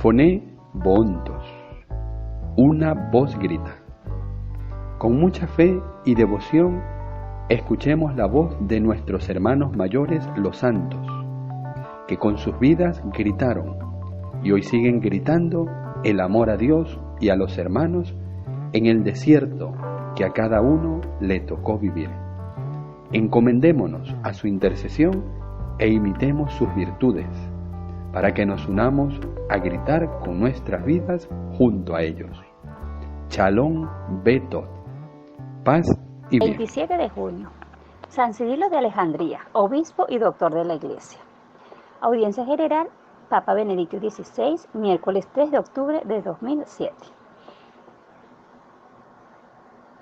Foné Boontos. Una voz grita. Con mucha fe y devoción, escuchemos la voz de nuestros hermanos mayores, los santos, que con sus vidas gritaron y hoy siguen gritando el amor a Dios y a los hermanos en el desierto que a cada uno le tocó vivir. Encomendémonos a su intercesión e imitemos sus virtudes, para que nos unamos a gritar con nuestras vidas junto a ellos. Shalom Betot. Paz y bien. 27 de junio. San Cirilo de Alejandría, obispo y doctor de la Iglesia. Audiencia General, Papa Benedicto XVI, miércoles 3 de octubre de 2007.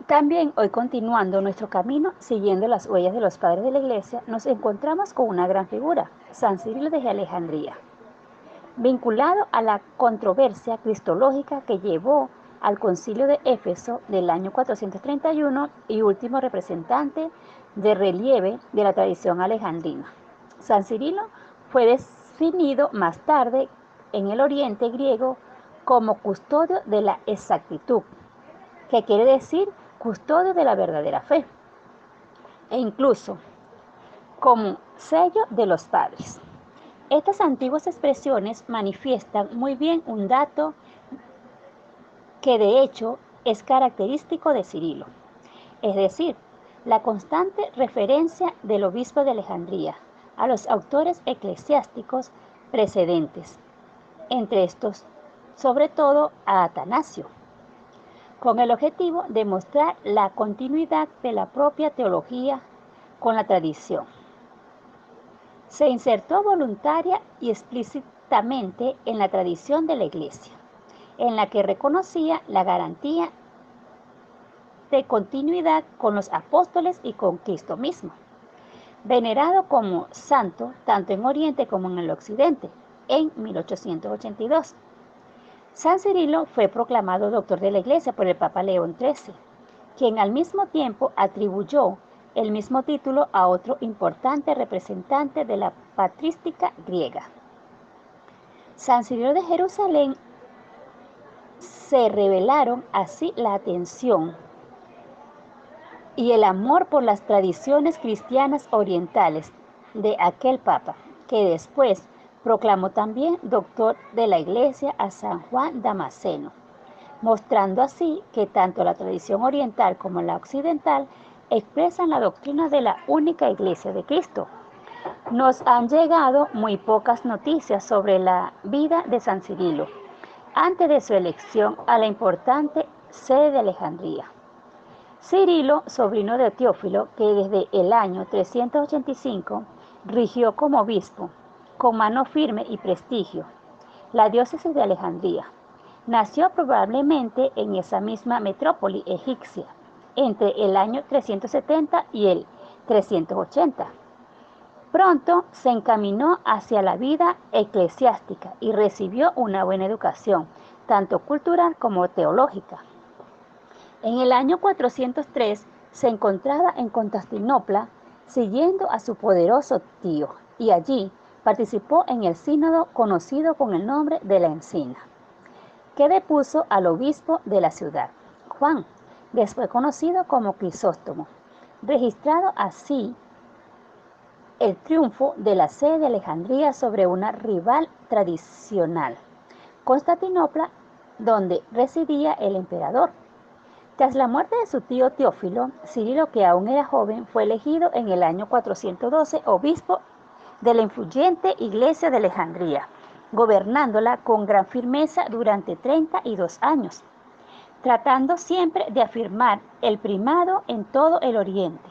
También hoy, continuando nuestro camino, siguiendo las huellas de los padres de la Iglesia, nos encontramos con una gran figura, San Cirilo de Alejandría, vinculado a la controversia cristológica que llevó al Concilio de Éfeso del año 431 y último representante de relieve de la tradición alejandrina. San Cirilo fue definido más tarde en el Oriente griego como custodio de la exactitud, que quiere decir custodio de la verdadera fe, e incluso como sello de los padres. Estas antiguas expresiones manifiestan muy bien un dato que de hecho es característico de Cirilo, es decir, la constante referencia del obispo de Alejandría a los autores eclesiásticos precedentes, entre estos, sobre todo, a Atanasio, con el objetivo de mostrar la continuidad de la propia teología con la tradición. Se insertó voluntaria y explícitamente en la tradición de la Iglesia, en la que reconocía la garantía de continuidad con los apóstoles y con Cristo mismo, venerado como santo tanto en Oriente como en el Occidente, en 1882. San Cirilo fue proclamado doctor de la Iglesia por el Papa León XIII, quien al mismo tiempo atribuyó el mismo título a otro importante representante de la patrística griega. San Cirilo de Jerusalén. Se revelaron así la atención y el amor por las tradiciones cristianas orientales de aquel Papa, que después proclamó también doctor de la Iglesia a San Juan Damasceno, mostrando así que tanto la tradición oriental como la occidental expresan la doctrina de la única Iglesia de Cristo. Nos han llegado muy pocas noticias sobre la vida de San Cirilo antes de su elección a la importante sede de Alejandría. Cirilo, sobrino de Teófilo, que desde el año 385 rigió como obispo, con mano firme y prestigio, la diócesis de Alejandría. Nació probablemente en esa misma metrópoli egipcia, entre el año 370 y el 380. Pronto se encaminó hacia la vida eclesiástica y recibió una buena educación, tanto cultural como teológica. En el año 403 se encontraba en Constantinopla siguiendo a su poderoso tío y allí participó en el sínodo conocido con el nombre de la Encina, que depuso al obispo de la ciudad, Juan, después conocido como Crisóstomo, registrado así el triunfo de la sede de Alejandría sobre una rival tradicional, Constantinopla, donde residía el emperador. Tras la muerte de su tío Teófilo, Cirilo, que aún era joven, fue elegido en el año 412 obispo de la influyente iglesia de Alejandría, gobernándola con gran firmeza durante 32 años, tratando siempre de afirmar el primado en todo el Oriente,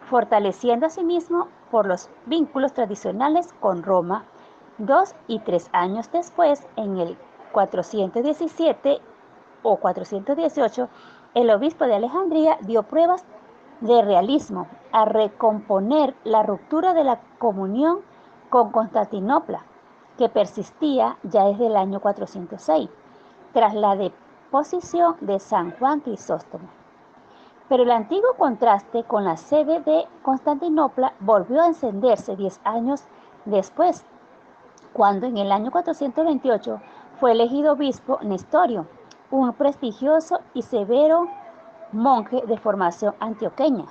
fortaleciendo asimismo por los vínculos tradicionales con Roma. 2 y 3 años después, en el 417 o 418, el obispo de Alejandría dio pruebas de realismo a recomponer la ruptura de la comunión con Constantinopla, que persistía ya desde el año 406, tras la deposición de San Juan Crisóstomo. Pero el antiguo contraste con la sede de Constantinopla volvió a encenderse 10 años después, cuando en el año 428 fue elegido obispo Nestorio, un prestigioso y severo monje de formación antioqueña.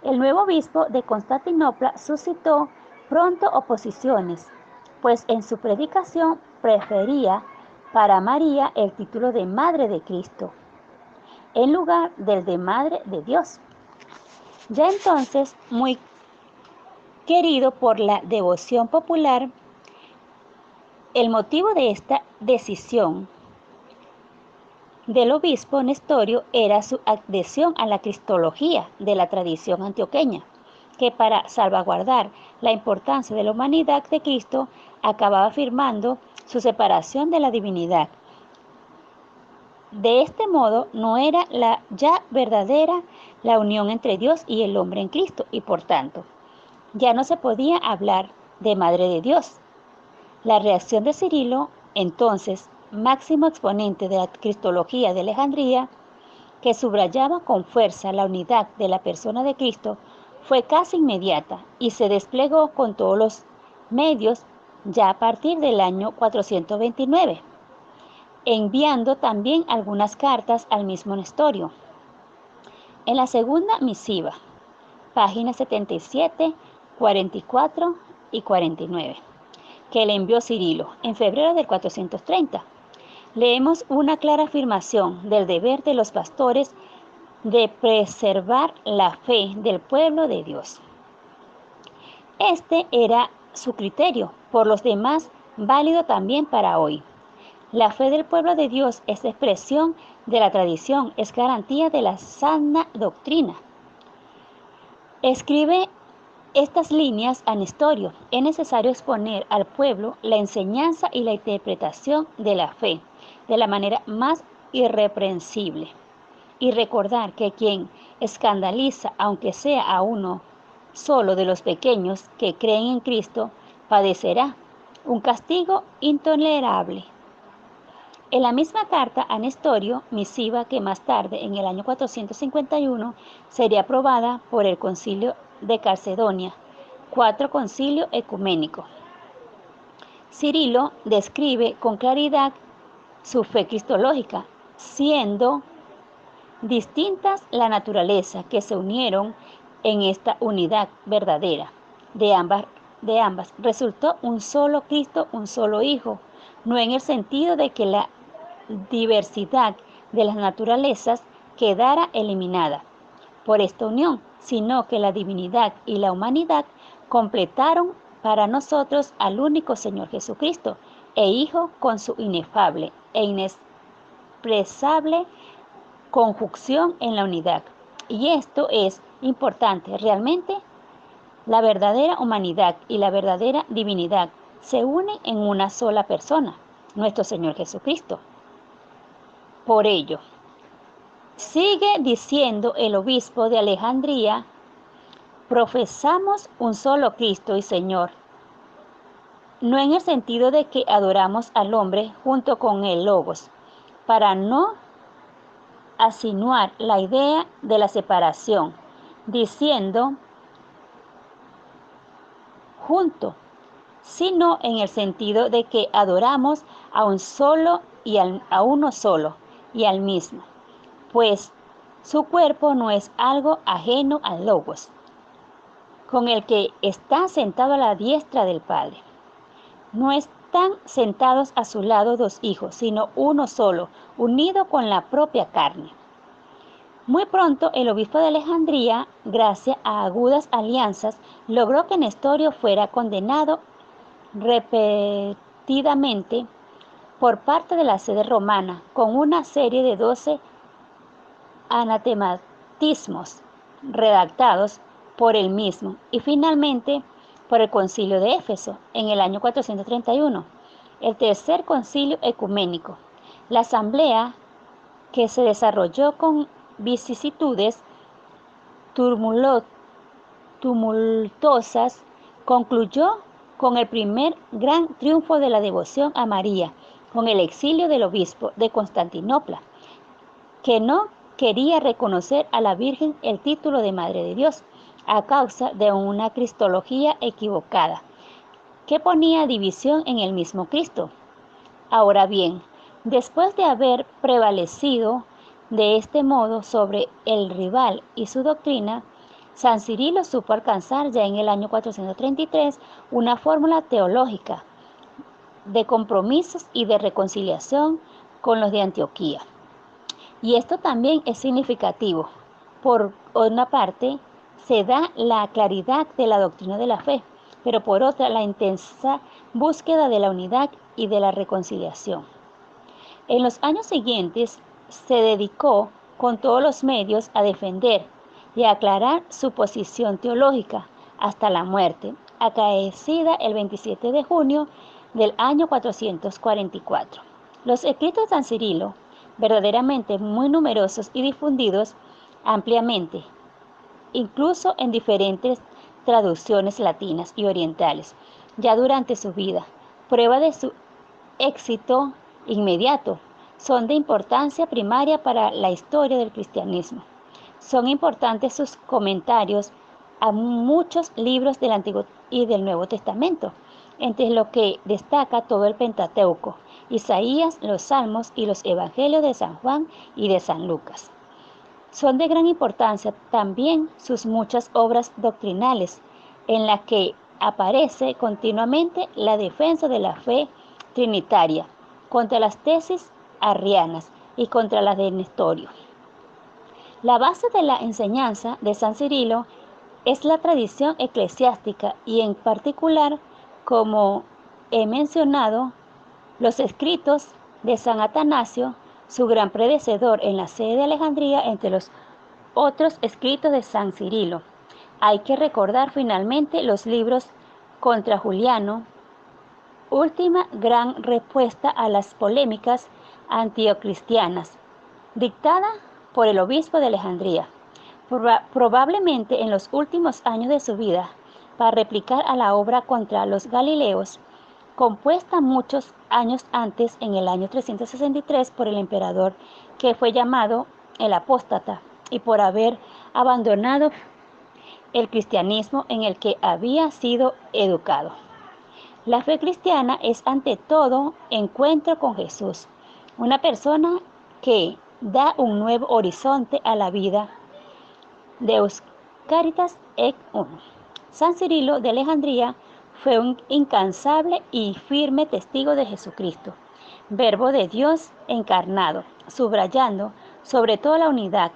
El nuevo obispo de Constantinopla suscitó pronto oposiciones, pues en su predicación prefería para María el título de Madre de Cristo, en lugar del de Madre de Dios. Ya entonces, muy querido por la devoción popular, el motivo de esta decisión del obispo Nestorio era su adhesión a la cristología de la tradición antioqueña, que para salvaguardar la importancia de la humanidad de Cristo acababa afirmando su separación de la divinidad. De este modo no era ya verdadera la unión entre Dios y el hombre en Cristo, y por tanto ya no se podía hablar de Madre de Dios. La reacción de Cirilo, entonces máximo exponente de la cristología de Alejandría, que subrayaba con fuerza la unidad de la persona de Cristo, fue casi inmediata y se desplegó con todos los medios ya a partir del año 429, enviando también algunas cartas al mismo Nestorio. En la segunda misiva, páginas 77, 44 y 49, que le envió Cirilo en febrero del 430, leemos una clara afirmación del deber de los pastores de preservar la fe del pueblo de Dios. Este era su criterio, por los demás válido también para hoy. La fe del pueblo de Dios es expresión de la tradición, es garantía de la sana doctrina. Escribe estas líneas a Nestorio. Es necesario exponer al pueblo la enseñanza y la interpretación de la fe de la manera más irreprensible, y recordar que quien escandaliza, aunque sea a uno solo de los pequeños que creen en Cristo, padecerá un castigo intolerable. En la misma carta a Nestorio, misiva que más tarde, en el año 451, sería aprobada por el Concilio de Calcedonia, Cuarto Concilio Ecuménico, Cirilo describe con claridad su fe cristológica, siendo distintas la naturaleza que se unieron en esta unidad verdadera de ambas. Resultó un solo Cristo, un solo Hijo, no en el sentido de que la diversidad de las naturalezas quedara eliminada por esta unión, sino que la divinidad y la humanidad completaron para nosotros al único Señor Jesucristo, e Hijo, con su inefable e inexpresable conjunción en la unidad. Y esto es importante. Realmente la verdadera humanidad y la verdadera divinidad se unen en una sola persona, nuestro Señor Jesucristo. Por ello, sigue diciendo el obispo de Alejandría, profesamos un solo Cristo y Señor, no en el sentido de que adoramos al hombre junto con el Logos, para no asinuar la idea de la separación, diciendo junto, sino en el sentido de que adoramos a un solo y a uno solo y al mismo, pues su cuerpo no es algo ajeno al Logos, con el que está sentado a la diestra del Padre. No están sentados a su lado dos hijos, sino uno solo, unido con la propia carne. Muy pronto el obispo de Alejandría, gracias a agudas alianzas, logró que Nestorio fuera condenado repetidamente por parte de la sede romana con una serie de 12 anatematismos redactados por él mismo y finalmente por el concilio de Éfeso en el año 431, el tercer concilio ecuménico. La asamblea, que se desarrolló con vicisitudes tumultuosas, concluyó con el primer gran triunfo de la devoción a María, con el exilio del obispo de Constantinopla, que no quería reconocer a la Virgen el título de Madre de Dios a causa de una cristología equivocada que ponía división en el mismo Cristo. Ahora bien, después de haber prevalecido de este modo sobre el rival y su doctrina, San Cirilo supo alcanzar ya en el año 433 una fórmula teológica de compromisos y de reconciliación con los de Antioquía. Y esto también es significativo. Por una parte, se da la claridad de la doctrina de la fe, pero por otra, la intensa búsqueda de la unidad y de la reconciliación. En los años siguientes, se dedicó con todos los medios a defender y a aclarar su posición teológica hasta la muerte, acaecida el 27 de junio del año 444. Los escritos de San Cirilo, verdaderamente muy numerosos y difundidos ampliamente, incluso en diferentes traducciones latinas y orientales, ya durante su vida, prueba de su éxito inmediato, son de importancia primaria para la historia del cristianismo. Son importantes sus comentarios a muchos libros del Antiguo y del Nuevo Testamento, entre lo que destaca todo el Pentateuco, Isaías, los Salmos y los Evangelios de San Juan y de San Lucas. Son de gran importancia también sus muchas obras doctrinales, en las que aparece continuamente la defensa de la fe trinitaria, contra las tesis arrianas y contra las de Nestorio. La base de la enseñanza de San Cirilo es la tradición eclesiástica y en particular, como he mencionado, los escritos de San Atanasio, su gran predecesor en la sede de Alejandría, entre los otros escritos de San Cirilo. Hay que recordar finalmente los libros contra Juliano, última gran respuesta a las polémicas antiocristianas, dictada por el obispo de Alejandría, probablemente en los últimos años de su vida, para replicar a la obra contra los Galileos, compuesta muchos años antes, en el año 363, por el emperador que fue llamado el apóstata, y por haber abandonado el cristianismo en el que había sido educado. La fe cristiana es ante todo encuentro con Jesús, una persona que da un nuevo horizonte a la vida. Deus Caritas et Uno. San Cirilo de Alejandría fue un incansable y firme testigo de Jesucristo, Verbo de Dios encarnado, subrayando sobre todo la unidad,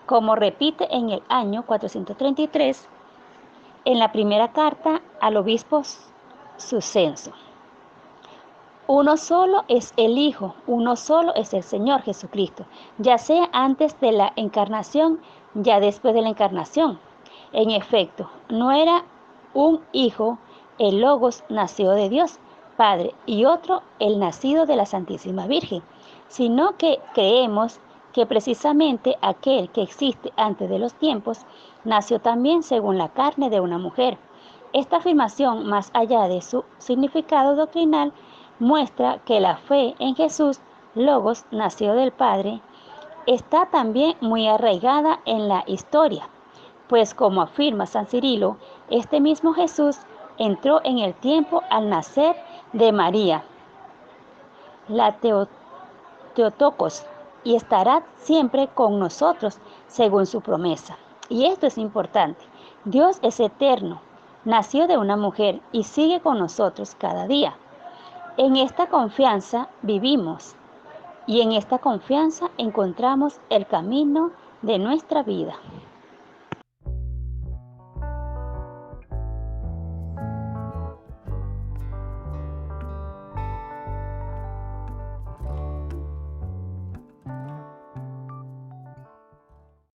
como repite en el año 433 en la primera carta al obispo Sucenso. Uno solo es el Hijo, uno solo es el Señor Jesucristo, ya sea antes de la encarnación, ya después de la encarnación. En efecto, no era un hijo, el Logos nació de Dios, Padre, y otro, el nacido de la Santísima Virgen, sino que creemos que precisamente aquel que existe antes de los tiempos, nació también según la carne de una mujer. Esta afirmación, más allá de su significado doctrinal, muestra que la fe en Jesús, Logos, nació del Padre, está también muy arraigada en la historia, pues como afirma San Cirilo, este mismo Jesús entró en el tiempo al nacer de María, la Teotocos, y estará siempre con nosotros según su promesa. Y esto es importante. Dios es eterno, nació de una mujer y sigue con nosotros cada día. En esta confianza vivimos y en esta confianza encontramos el camino de nuestra vida.